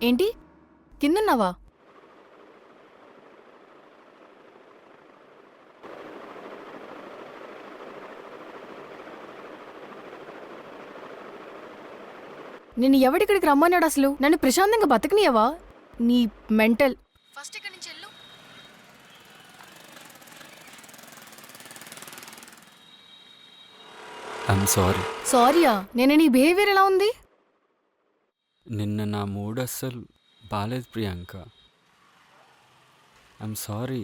ఏంటి కిందున్నావా? నేను ఎవడిక్కడికి రమ్మన్నాడు అసలు? నన్ను ప్రశాంతంగా బతకనియవా? నీ మెంటల్. ఫస్ట్ ఇక్కడి నుంచి వెళ్ళు. I'm sorry. సారీయా? నేను నీ బిహేవియర్ ఎలా ఉంది? నిన్న నా మూడ్ అస్సలు బాలేదు ప్రియాంక. I'm sorry.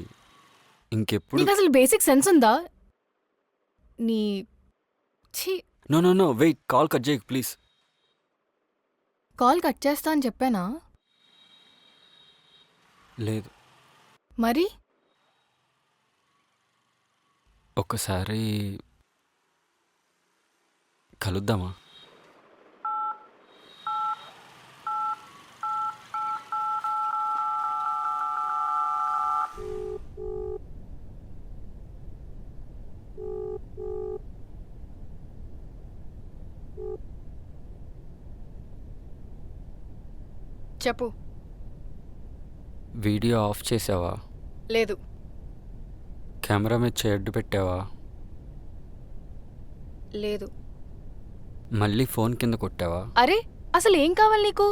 ఇంకెప్పుడు నీకు అసలు బేసిక్ సెన్స్ ఉందా? నీ ఛీ. No no no wait, call cut చేయకు ప్లీజ్. కాల్ కట్ చేస్తా అని చెప్పానా? లేదు, మరి ఒక్కసారి కలుద్దామా? చెప్పు. వీడియో ఆఫ్ చేసావా? లేదు. కెమెరా మీద చేయడ్డు పెట్టావా? లేదు. మళ్ళీ ఫోన్ కింద కొట్టావా? అరే అసలు ఏం కావాలి నీకు?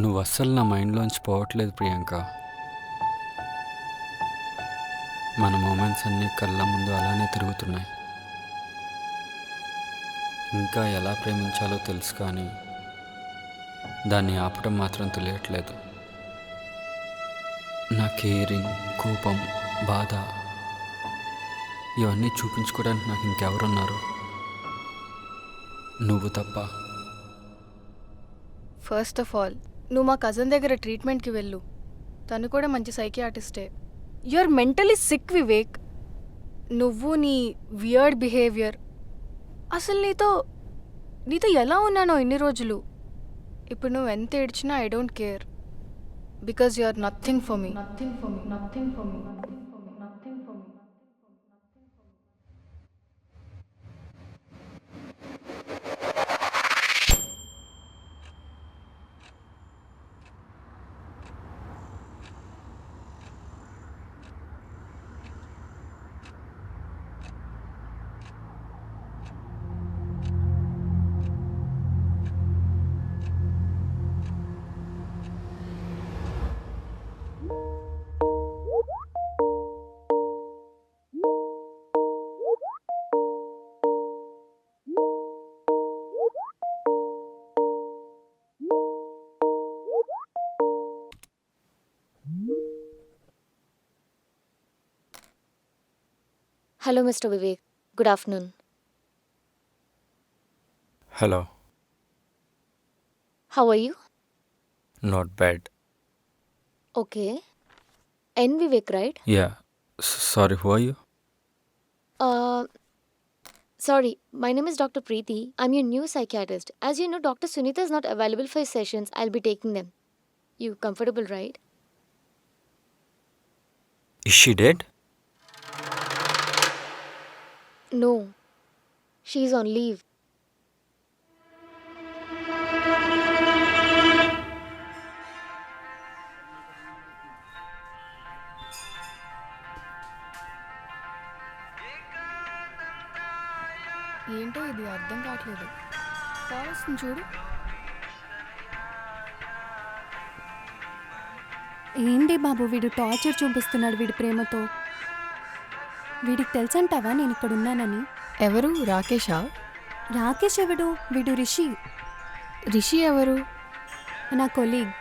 నువ్వు అస్సలు నా మైండ్లోంచి పోవట్లేదు ప్రియాంక. మన మూమెంట్స్ అన్నీ కళ్ళ ముందు అలానే తిరుగుతున్నాయి. ఇంకా ఎలా ప్రేమించాలో తెలుసు కానీ దాన్ని ఆపటం మాత్రం తెలియట్లేదు. నా కేరింగ్, కోపం, బాధ ఇవన్నీ చూపించుకోవడానికి నాకు ఇంకెవరున్నారు? నువ్వు తప్ప. ఫస్ట్ ఆఫ్ ఆల్ నువ్వు మా కజిన్ దగ్గర ట్రీట్మెంట్కి వెళ్ళు. తను కూడా మంచి సైకియాట్రిస్టే. You are mentally sick Vivek. నువ్వు నీ వియర్డ్ బిహేవియర్. అసలు నీతో ఎలా ఉన్నానో ఇన్ని రోజులు. ఇప్పుడు నువ్వు ఎంత ఏడ్చినా I don't care. Because you are nothing for me. Hello, Mr. Vivek. Good afternoon. Hello. How are you? Not bad. Okay. N. Vivek, right? Yeah. Sorry, who are you? Sorry, my name is Dr. Preeti. I'm your new psychiatrist. As you know, Dr. Sunita is not available for his sessions. I'll be taking them. You comfortable, right? Is she did? No. She's on leave. ఏంటో ఇది అర్థం కావట్లేదు. కావాల్సింది చూడు. ఏంటి బాబు వీడు torture చూపిస్తున్నాడు వీడి ప్రేమతో. వీడికి తెలుసంటావా నేను ఇక్కడ ఉన్నానని? ఎవరు? రాకేషా? రాకేష్ ఎవడు? వీడు రిషి. రిషి ఎవరు? నా కొలీగ్.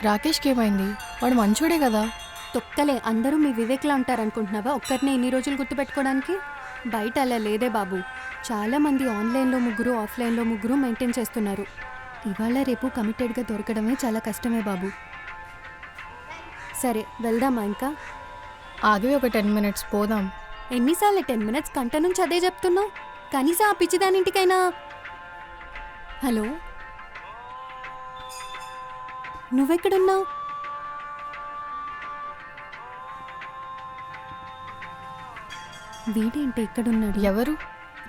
రాకేష్కి ఏమైంది? వాడు మంచోడే కదా. తొక్కలే, అందరూ మీ వివేక్లా ఉంటారనుకుంటున్నావా ఒక్కరినే ఇన్ని రోజులు గుర్తుపెట్టుకోవడానికి? బయట అలా లేదే బాబు. చాలామంది ఆన్లైన్లో ముగ్గురు, ఆఫ్లైన్లో ముగ్గురు మెయింటైన్ చేస్తున్నారు. ఇవాళ రేపు కమిటెడ్గా దొరకడమే చాలా కష్టమే బాబు. సరే వెళ్దామా ఇంకా? ఆగి ఒక 10 minutes పోదాం. ఎన్నిసార్లు 10 minutes గంట నుంచి అదే చెప్తున్నావు? కనీసం ఆ పిచ్చిదానింటికైనా. హలో, నువ్వెక్కడున్నావు? వీడేంటి ఇక్కడున్నాడు? ఎవరు?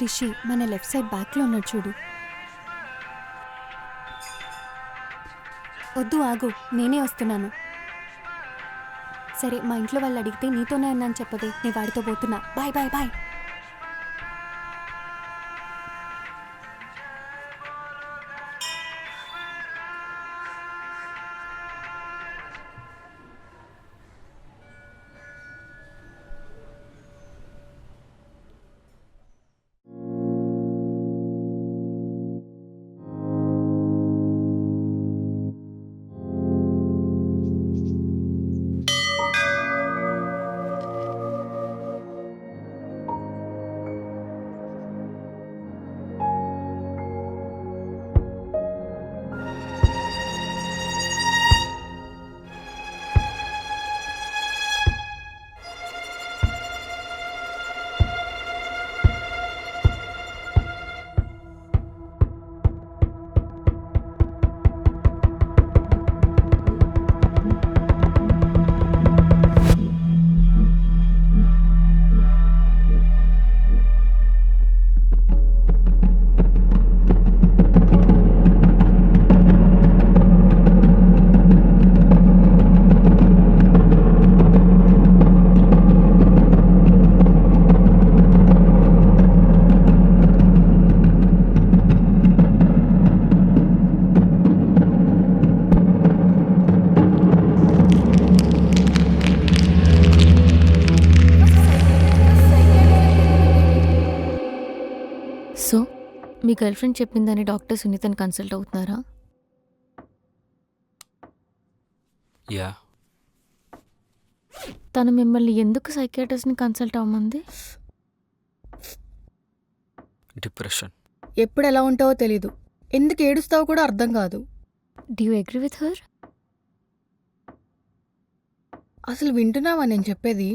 రిషి మన లెఫ్ట్ సైడ్ బ్యాక్లో ఉన్నాడు చూడు. వద్దు ఆగు, నేనే వస్తున్నాను. సరే మా ఇంట్లో వాళ్ళు అడిగితే నీతోనే అన్నాను చెప్పదే, నేను వాడితో పోతున్నా. Bye bye bye. సో మీ గర్ల్ ఫ్రెండ్ చెప్పిందని డాక్టర్ సునీతని కన్సల్ట్ అవుతున్నారా? యా, తను మిమ్మల్ని ఎందుకు సైకియాట్రిస్ట్ని కన్సల్ట్ అవ్వమంది? డిప్రెషన్. ఎప్పుడు ఎలా ఉంటావో తెలీదు. ఎందుకు ఏడుస్తావో కూడా అర్థం కాదు. Do you agree with her? అసలు వింటున్నావా నేను చెప్పేది?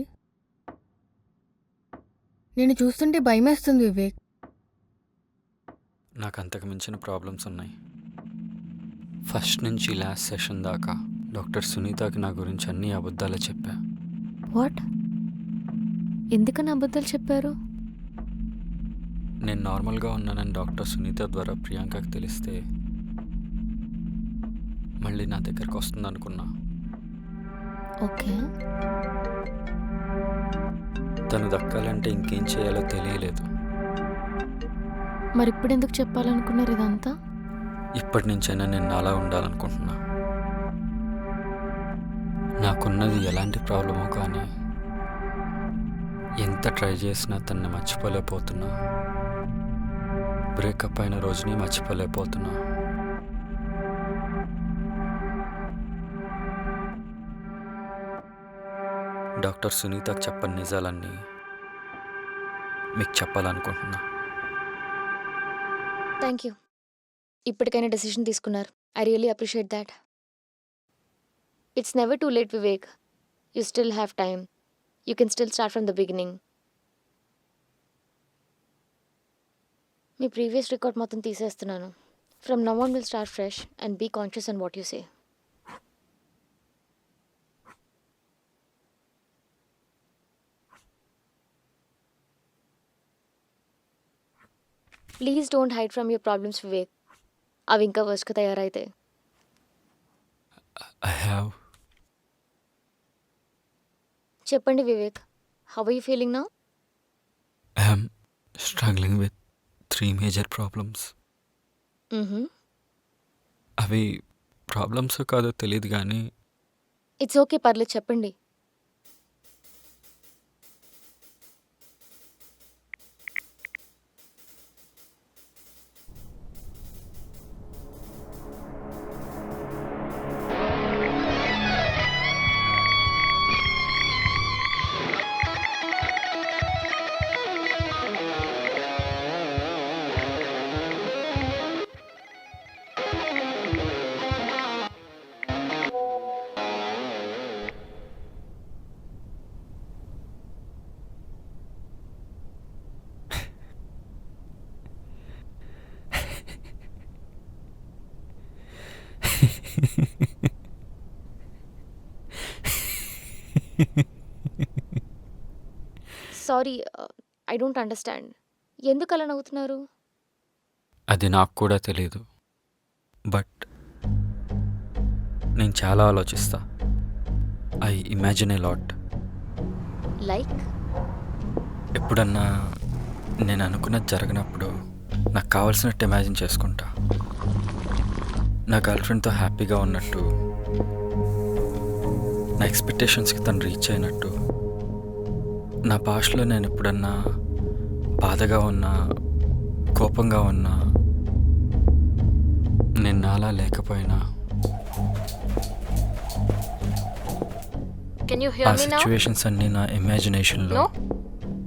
నేను చూస్తుంటే భయమేస్తుంది వివేక్. నాకు అంతకు మించిన ప్రాబ్లమ్స్ ఉన్నాయి. ఫస్ట్ నుంచి లాస్ట్ సెషన్ దాకా డాక్టర్ సునీతకి నా గురించి అన్ని అబద్ధాలే చెప్పా. వాట్? ఎందుకని అబద్ధాలు చెప్పారు? నేను నార్మల్గా ఉన్నానని డాక్టర్ సునీత ద్వారా ప్రియాంకకి తెలిస్తే మళ్ళీ నా దగ్గరకు వస్తుంది అనుకున్నా. ఓకే, తను దక్కాలంటే ఇంకేం చేయాలో తెలియలేదు. మరి ఇప్పుడు ఎందుకు చెప్పాలనుకున్నారు ఇదంతా? ఇప్పటి నుంచైనా నేను అలా ఉండాలనుకుంటున్నా. నాకున్నది ఎలాంటి ప్రాబ్లమో కానీ ఎంత ట్రై చేసినా తన్ని మర్చిపోలేకపోతున్నా. బ్రేకప్ అయిన రోజుని మర్చిపోలేకపోతున్నా. డాక్టర్ సునీతకు చెప్పని నిజాలన్నీ మీకు చెప్పాలనుకుంటున్నా. Thank you. ఇప్పటికైనా డెసిషన్ తీసుకున్నారు. I really appreciate that. It's never too late Vivek. You still have time. You can still start from the beginning. మీ ప్రీవియస్ రికార్డ్ మొత్తం తీసేస్తున్నాను. From now on will start fresh and be conscious on what you say. Please don't hide from your problems Vivek. అవి ఇంకా వర్స్ట్గా తయారైతే. I have. చెప్పండి Vivek, how are you feeling now? I yam struggling with 3 major problems. అవి problems కాదో తెలియదు కానీ it's okay, పర్లేదు చెప్పండి. Sorry, I don't understand. ఎందుకు అలా నవ్వుతున్నారు? అది నాకు కూడా తెలీదు. బట్ నేను చాలా ఆలోచిస్తా. I imagine a lot. Like? ఎప్పుడన్నా నేను అనుకున్నది జరగనప్పుడు నాకు కావాల్సినట్టు ఇమాజిన్ చేసుకుంటా. నా గర్ల్ ఫ్రెండ్తో హ్యాపీగా ఉన్నట్టు, నా ఎక్స్పెక్టేషన్స్కి తను రీచ్ అయినట్టు, నా భాషలో నేను ఎప్పుడన్నా బాధగా ఉన్నా, కోపంగా ఉన్నా, నేను నాలా లేకపోయినా కెన్ యూ ఆ హియర్ మీ నౌ? సిచ్యువేషన్స్ అన్నీ నా ఇమాజినేషన్లో No?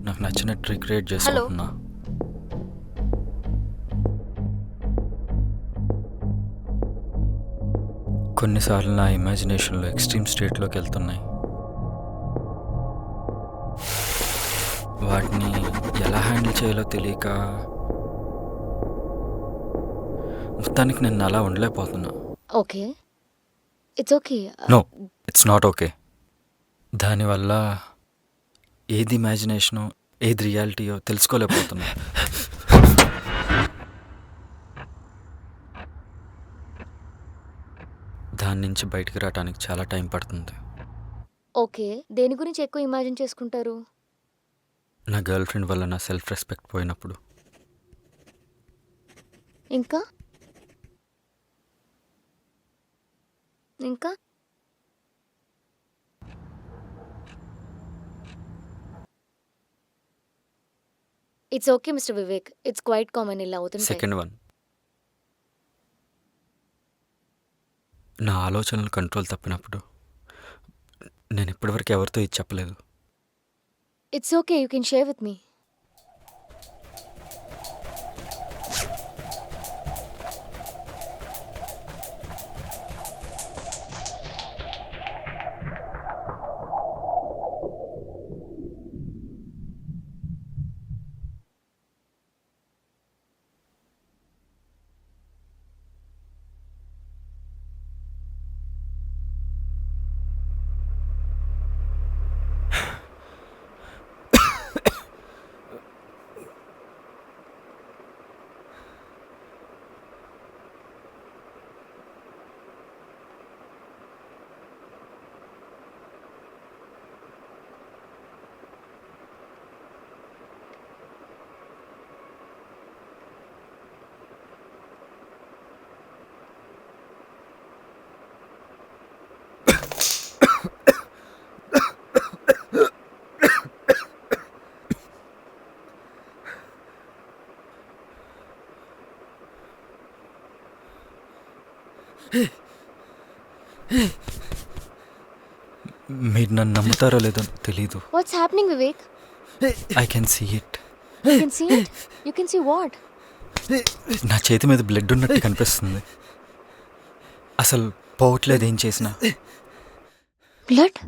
నాకు నచ్చినట్టు రిక్రియేట్ చేసుకుంటున్నా. కొన్నిసార్లు నా ఇమాజినేషన్లో ఎక్స్ట్రీమ్ స్టేట్లోకి వెళ్తున్నాయి. వాటిని ఎలా హ్యాండిల్ చేయాలో తెలియక మొత్తానికి నేను అలా ఉండలేకపోతున్నా. Okay. It's okay. No, it's not okay. దానివల్ల ఏది ఇమాజినేషనో ఏది రియాలిటీయో తెలుసుకోలేకపోతున్నా. దాని నుంచి బయటికి రావడానికి చాలా టైం పడుతుంది. ఓకే. దేని గురించి ఎక్కువ ఇమాజిన్ చేసుకుంటారు? నా గర్ల్ ఫ్రెండ్ వల్ల నా సెల్ఫ్ రెస్పెక్ట్ పోయినప్పుడు. ఇంకా? ఇంకా? It's okay mister Vivek. It's quite common ఇలా అవుతుంటాయి. సెకండ్ వన్, నా ఆలోచనలు కంట్రోల్ తప్పినప్పుడు. నేను ఇప్పటివరకు ఎవరితో ఇది చెప్పలేదు. It's okay. You can share with me. మీరు నన్ను నమ్ముతారో లేదో తెలీదు. What's happening Vivek? I can see it. You can see it? You can see what? నా చేతి మీద బ్లడ్ ఉన్నట్టు కనిపిస్తుంది. అసలు పోవట్లేదు ఏం చేసినా. Blood?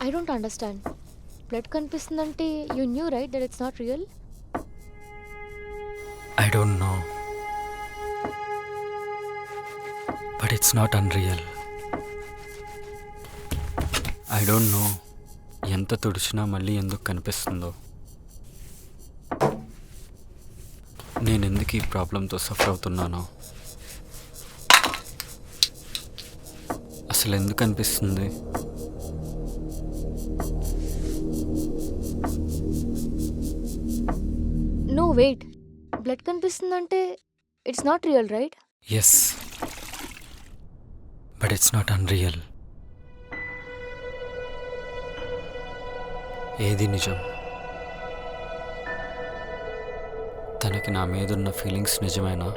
I don't understand. Blood కనిపిస్తుందంటే you knew right that it's not real? I don't know, but it's not unreal. I don't know ఎంత తుడిచినా మళ్ళీ ఎందుకు కనిపిస్తుందో. నేను ఎందుకు ఈ ప్రాబ్లంతో సఫర్ అవుతున్నానో. అసలు ఎందుకు అనిపిస్తుంది? నో వెయిట్, బ్లడ్ కనిపిస్తుందంటే it's not real right? Yes, but it's not unreal. ఏది నిజం? తనకి నా మీద ఉన్న ఫీలింగ్స్ నిజమేనా?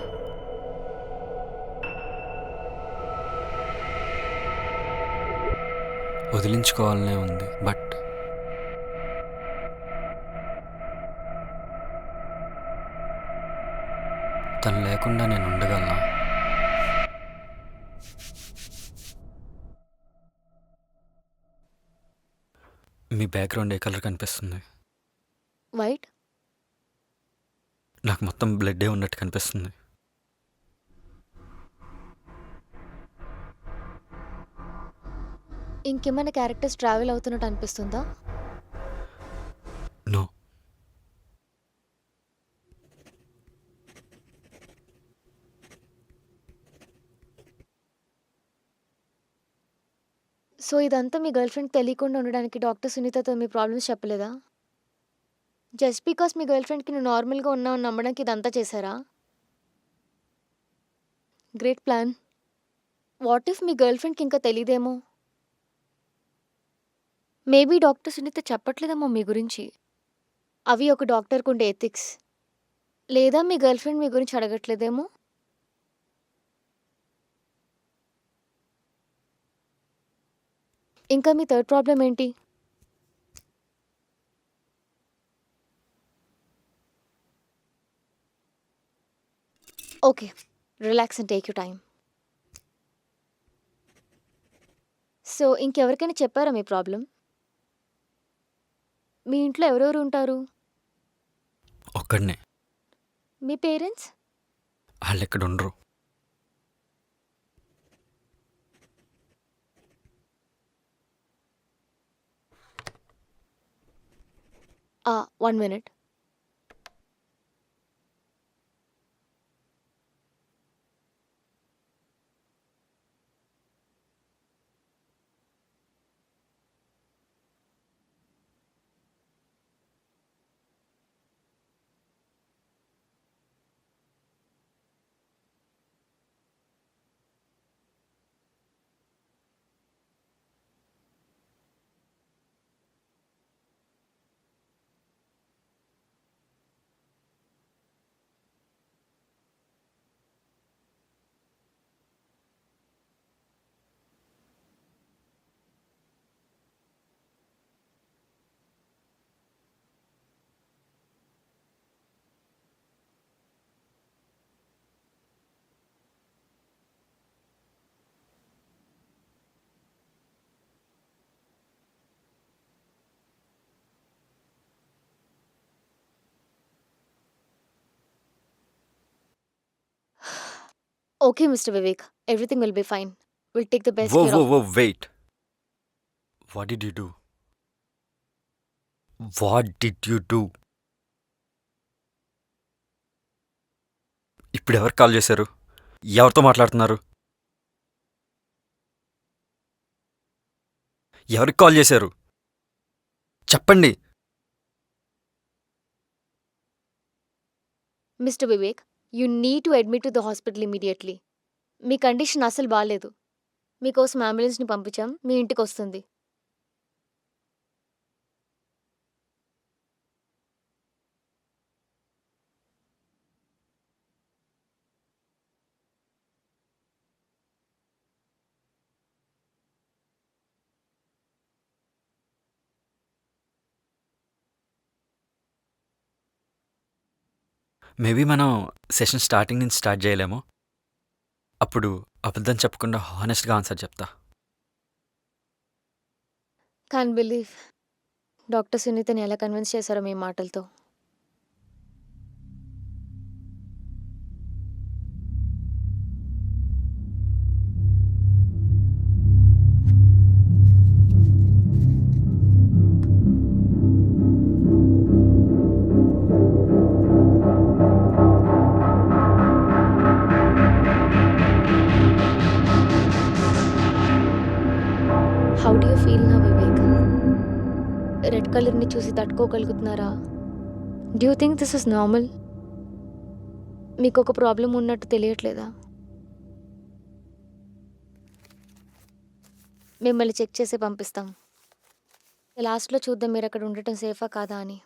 వదిలించుకోవాలనే ఉంది, బట్ తను లేకుండా నేను ఉండగలనా? మీ బ్యాక్గ్రౌండ్ ఏ కలర్ కనిపిస్తుంది? వైట్. నాకు మొత్తం బ్లడ్డే ఉన్నట్టు కనిపిస్తుంది. ఇంకేమైనా క్యారెక్టర్స్ ట్రావెల్ అవుతున్నట్టు అనిపిస్తుందా? నో. సో ఇదంతా మీ గర్ల్ ఫ్రెండ్ తెలియకుండా ఉండడానికి డాక్టర్ సునీతతో మీ ప్రాబ్లమ్స్ చెప్పలేదా? జస్ట్ బికాస్ మీ గర్ల్ ఫ్రెండ్కి నువ్వు నార్మల్గా ఉన్నావు నమ్మడానికి ఇదంతా చేశారా? Great plan. What if me girl ఫ్రెండ్కి ఇంకా తెలియదేమో? మేబీ డాక్టర్ సునీత చెప్పట్లేదేమో మీ గురించి. అవి ఒక డాక్టర్కి ఉండే ఎథిక్స్. లేదా మీ గర్ల్ ఫ్రెండ్ మీ గురించి అడగట్లేదేమో? ఇంకా మీ థర్డ్ ప్రాబ్లం ఏంటి? Okay, relax and take you time. So ఇంకెవరికైనా చెప్పారా మీ ప్రాబ్లం? మీ ఇంట్లో ఎవరెవరు ఉంటారు? ఒక్కడనే. మీ పేరెంట్స్? వాళ్ళు ఎక్కడ ఉండరు. One minute. Okay, Mr. Vivek. Everything will be fine. We'll take the best care of... Whoa, wait. What did you do? What did you do? ఇప్పుడు ఎవరు కాల్ చేశారు? ఎవరితో మాట్లాడుతున్నారు? ఎవరికి కాల్ చేశారు? చెప్పండి. Mr. Vivek, you need to admit to the hospital immediately. Me condition అసలు బాగాలేదు. మీకోసం అంబులెన్స్ని పంపించాం, మీ ఇంటికి వస్తుంది. మేబీ మనం సెషన్ స్టార్టింగ్ నుంచి స్టార్ట్ చేయలేమో? అప్పుడు అబద్ధం చెప్పకుండా హానెస్ట్గా ఆన్సర్ చెప్తా. కాన్ బిలీవ్ డాక్టర్ సునీతని ఎలా కన్విన్స్ చేశారో మీ మాటలతో. అందరినీ చూసి తట్టుకోగలుగుతున్నారా? Do you think this is normal? మీకు ఒక ప్రాబ్లం ఉన్నట్టు తెలియట్లేదా? మిమ్మల్ని చెక్ చేసి పంపిస్తాం. లాస్ట్లో చూద్దాం మీరు అక్కడ ఉండటం సేఫా కాదా అని.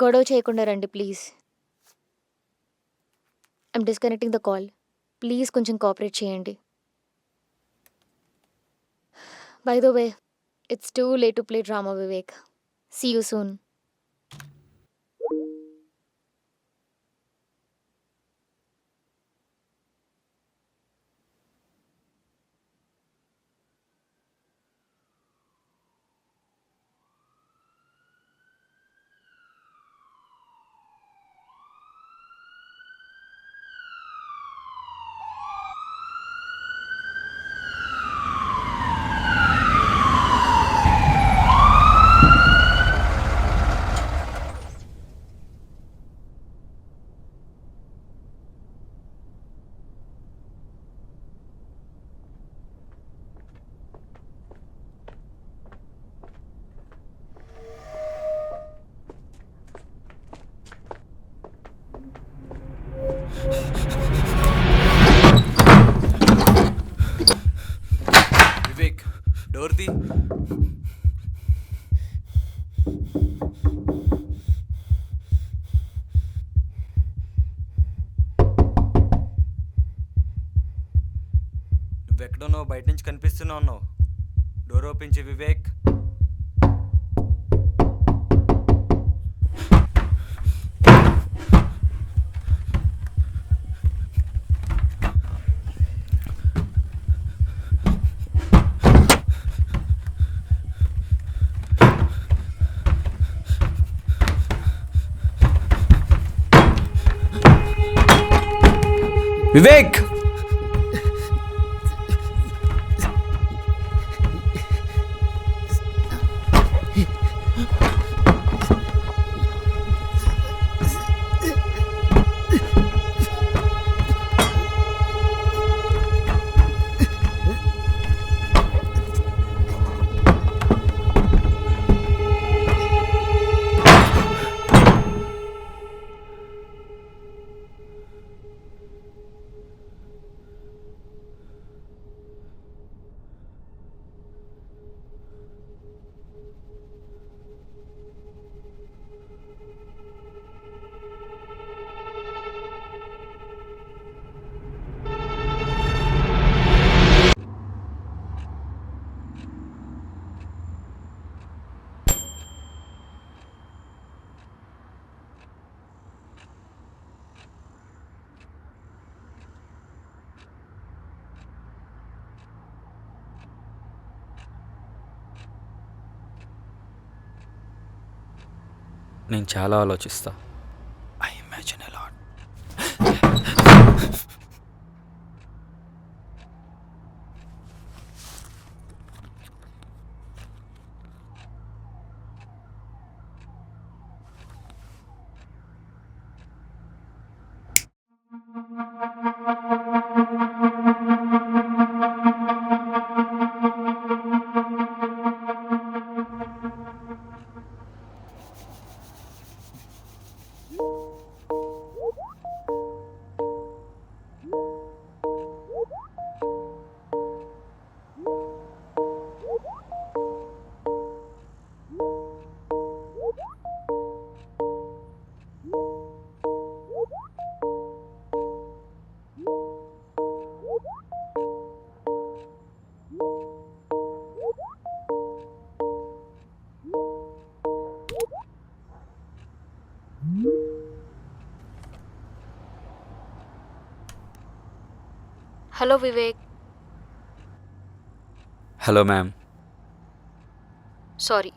గొడవ చేయకుండా రండి please. I'm disconnecting the call. Please కొంచెం కోఆపరేట్ చేయండి. By the way, it's too late to play drama Vivek. See you soon. Vivek, door తీ. నువ్వెక్కడున్నావు? బయట నుంచి కనిపిస్తూనే ఉన్నావు. డోర్ ఓపెన్ చేయి వివేక్. వివేక్, నేను చాలా ఆలోచిస్తా. I imagine a lot. Hello Vivek. Hello ma'am. Sorry.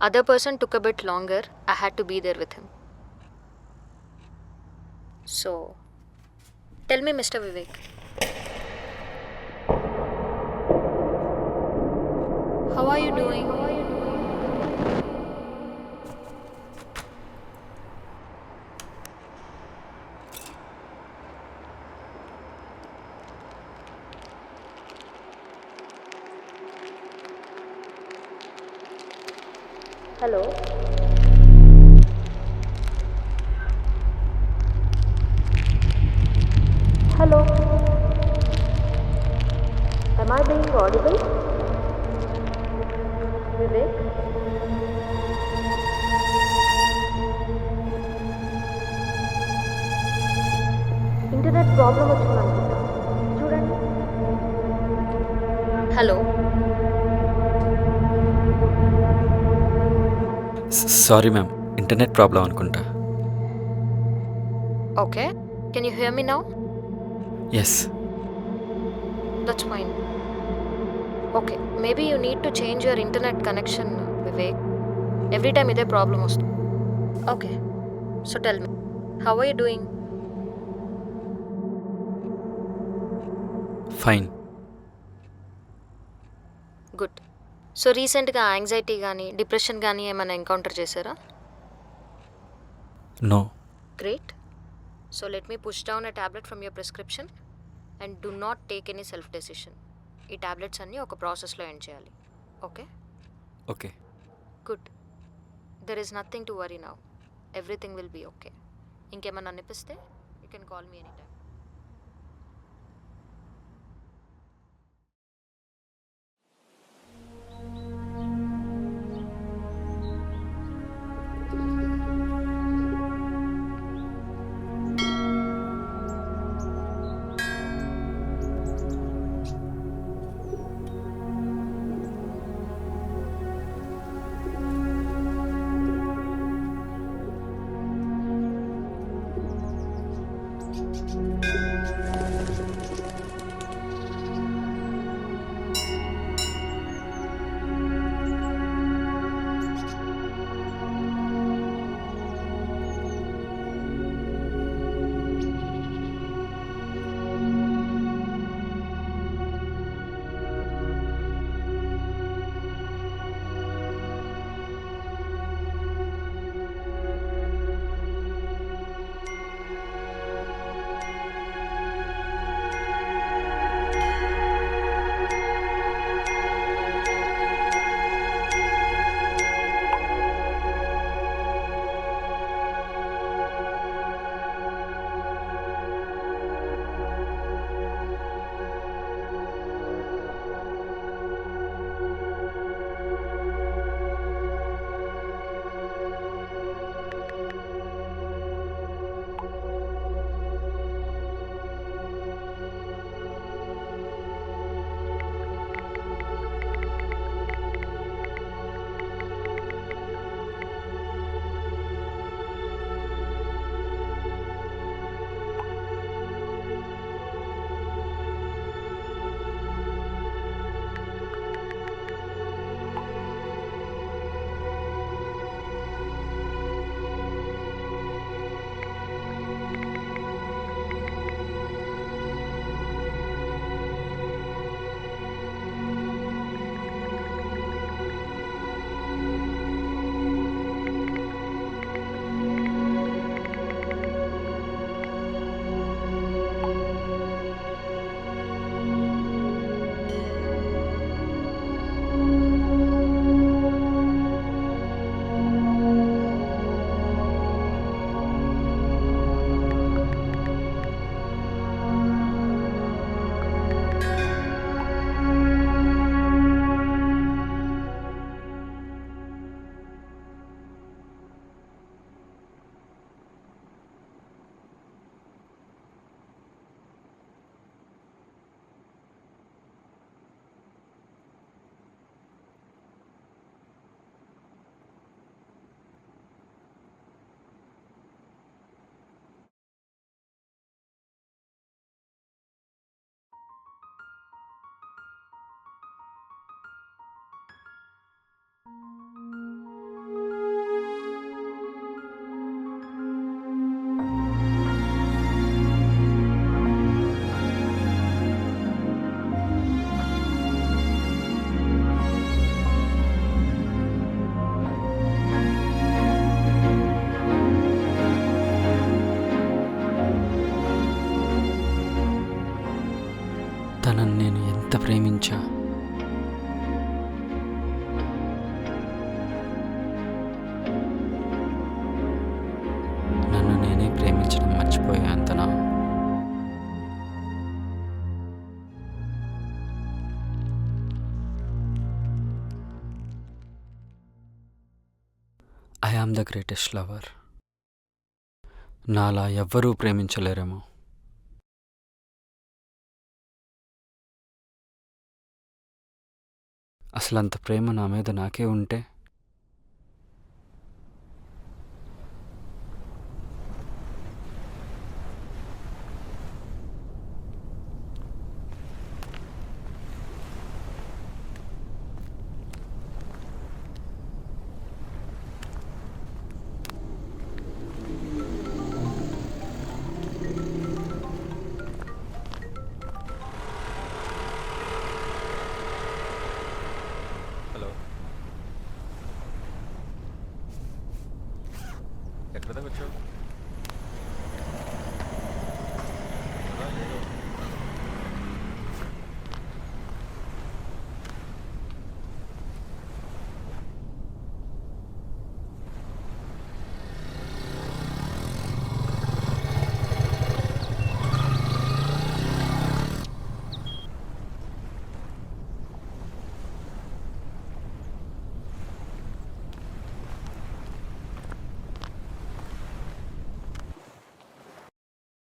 Other person took a bit longer. I had to be there with him. So, tell me, Mr. Vivek. How are you doing? Hello. Hello. Am I being audible? Vivek? Internet problem వచ్చిందనుకుంటా చూడండి. Hello. Sorry ma'am, internet problem అనుకుంటా. Okay, can you hear me now? Yes. That's fine. Okay, maybe you need to change your internet connection, Vivek. Every time ఇదే problem వస్తుంది. Okay, so tell me, how are you doing? Fine. Good. So రీసెంట్గా anxiety కానీ depression కానీ ఏమైనా encounter చేశారా? No. Great. So let me push down a tablet from your prescription and do not take any self decision. ఈ tablets అన్నీ ఒక ప్రాసెస్లో end చేయాలి. Okay? Okay. Good. There is nothing to worry now. Everything will be okay. ఇంకేమన్నా అనిపిస్తే you can call me any time. I am the greatest lover. నాలా ఎవ్వరూ ప్రేమించలేరేమో. అసలంత ప్రేమ నా మీద నాకే ఉంటే హలో, ఎక్కడ దాకా వచ్చావు?